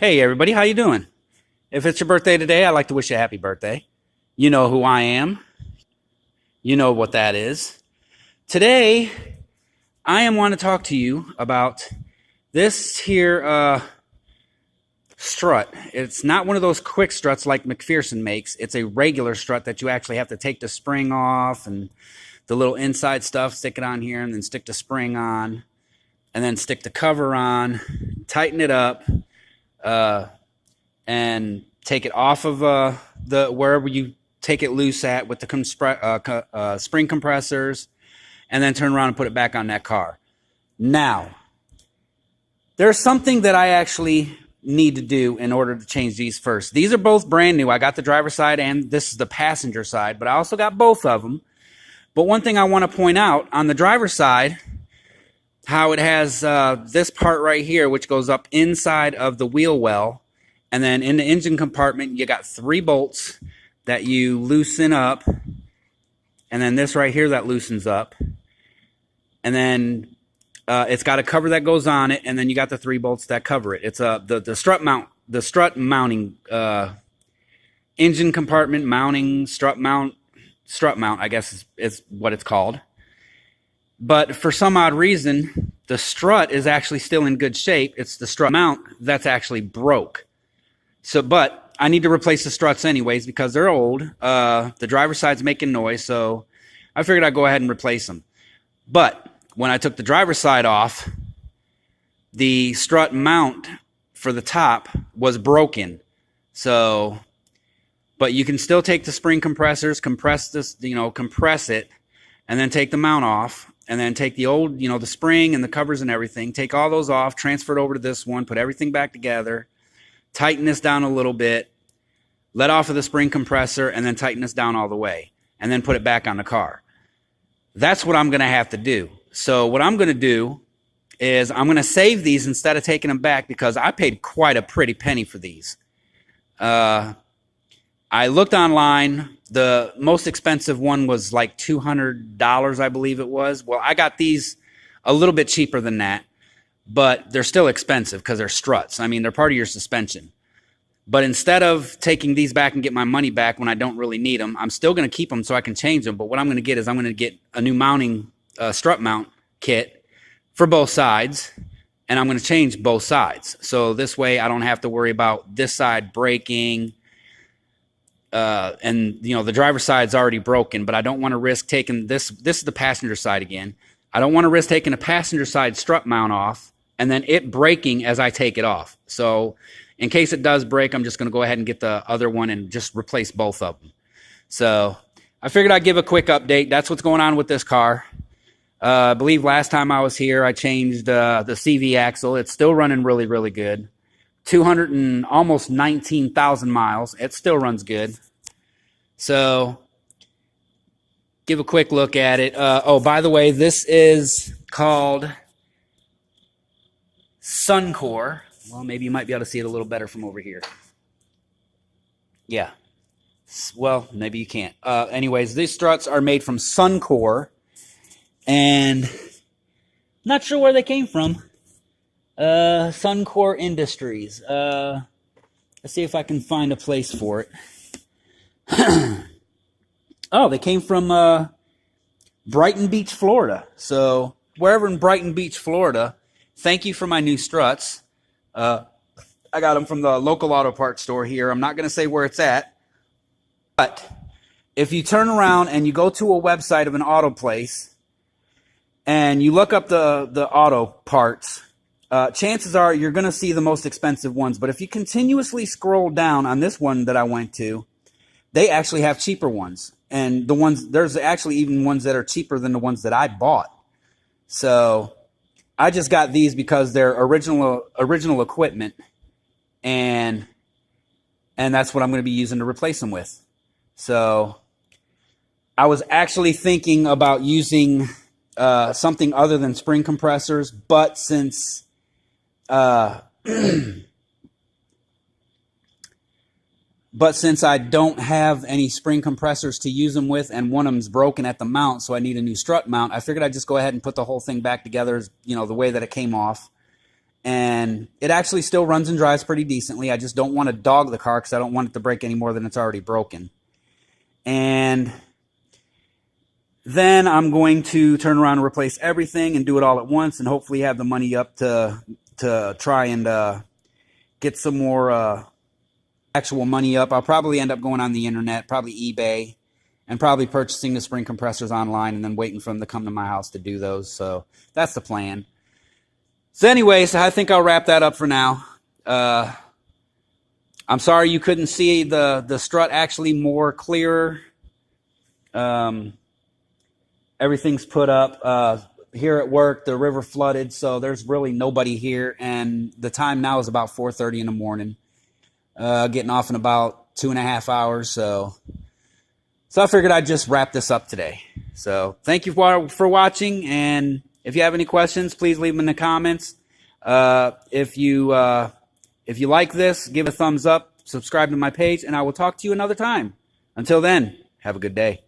Hey everybody, how you doing? If it's your birthday today, I'd like to wish you a happy birthday. You know who I am. You know what that is. Today, I am want to talk to you about this here strut. It's not one of those quick struts like McPherson makes. It's a regular strut that you actually have to take the spring off and the little inside stuff, stick it on here, and then stick the spring on, and then stick the cover on, tighten it up, and take it off of the wherever you take it loose at with the spring compressors, and then turn around and put it back on that car. Now, there's something that I actually need to do in order to change these first. These are both brand new. I got the driver's side and this is the passenger side, but I also got both of them. But one thing I want to point out on the driver's side, how it has this part right here, which goes up inside of the wheel well. And then in the engine compartment, you got 3 bolts that you loosen up. And then this right here that loosens up. And then it's got a cover that goes on it. And then you got the 3 bolts that cover it. It's the strut mount, the strut mounting, engine compartment mounting, strut mount, I guess is what it's called. But for some odd reason, the strut is actually still in good shape. It's the strut mount that's actually broke. So, but I need to replace the struts anyways because they're old. The driver's side's making noise, so I figured I'd go ahead and replace them. But when I took the driver's side off, the strut mount for the top was broken. So, but you can still take the spring compressors, compress it, and then take the mount off. And then take the old, the spring and the covers and everything, take all those off, transfer it over to this one, put everything back together, tighten this down a little bit, let off of the spring compressor, and then tighten this down all the way, and then put it back on the car. That's what I'm going to have to do. So what I'm going to do is I'm going to save these instead of taking them back because I paid quite a pretty penny for these. I looked online. The most expensive one was like $200, I believe it was. Well, I got these a little bit cheaper than that, but they're still expensive because they're struts. I mean, they're part of your suspension. But instead of taking these back and get my money back when I don't really need them, I'm still going to keep them so I can change them. But what I'm going to get is I'm going to get a new mounting strut mount kit for both sides, and I'm going to change both sides. So this way I don't have to worry about this side breaking. And the driver's side's already broken, but I don't want to risk taking this is the passenger side again. I don't want to risk taking a passenger side strut mount off and then it breaking as I take it off. So in case it does break, I'm just going to go ahead and get the other one and just replace both of them. So I figured I'd give a quick update. That's what's going on with this car. I believe last time I was here, I changed the CV axle. It's still running really, really good. 200 and almost 19,000 miles. It still runs good. So give a quick look at it. Oh, by the way, this is called Suncor. Well, maybe you might be able to see it a little better from over here. Yeah. Well, maybe you can't. Anyways, these struts are made from Suncor. And not sure where they came from. Suncor Industries. Let's see if I can find a place for it. Oh, they came from Brighton Beach, Florida. So wherever in Brighton Beach, Florida, thank you for my new struts. I got them from the local auto parts store here. I'm not going to say where it's at. But if you turn around and you go to a website of an auto place and you look up the auto parts, chances are you're going to see the most expensive ones. But if you continuously scroll down on this one that I went to, they actually have cheaper ones. And there's actually even ones that are cheaper than the ones that I bought. So I just got these because they're original equipment. And that's what I'm going to be using to replace them with. So I was actually thinking about using something other than spring compressors. But since But since I don't have any spring compressors to use them with, and one of them's broken at the mount, so I need a new strut mount, I figured I'd just go ahead and put the whole thing back together, the way that it came off, and it actually still runs and drives pretty decently. I just don't want to dog the car because I don't want it to break any more than it's already broken. And then I'm going to turn around and replace everything and do it all at once, and hopefully have the money up to try and get some more actual money up. I'll probably end up going on the internet, probably eBay, and probably purchasing the spring compressors online and then waiting for them to come to my house to do those. So that's the plan. So anyways, I think I'll wrap that up for now. I'm sorry you couldn't see the strut actually more clearer. Everything's put up. Here at work, the river flooded, so there's really nobody here. And the time now is about 4:30 in the morning. Getting off in about 2.5 hours. So I figured I'd just wrap this up today. So thank you for watching. And if you have any questions, please leave them in the comments. If you like this, give a thumbs up, subscribe to my page, and I will talk to you another time. Until then, have a good day.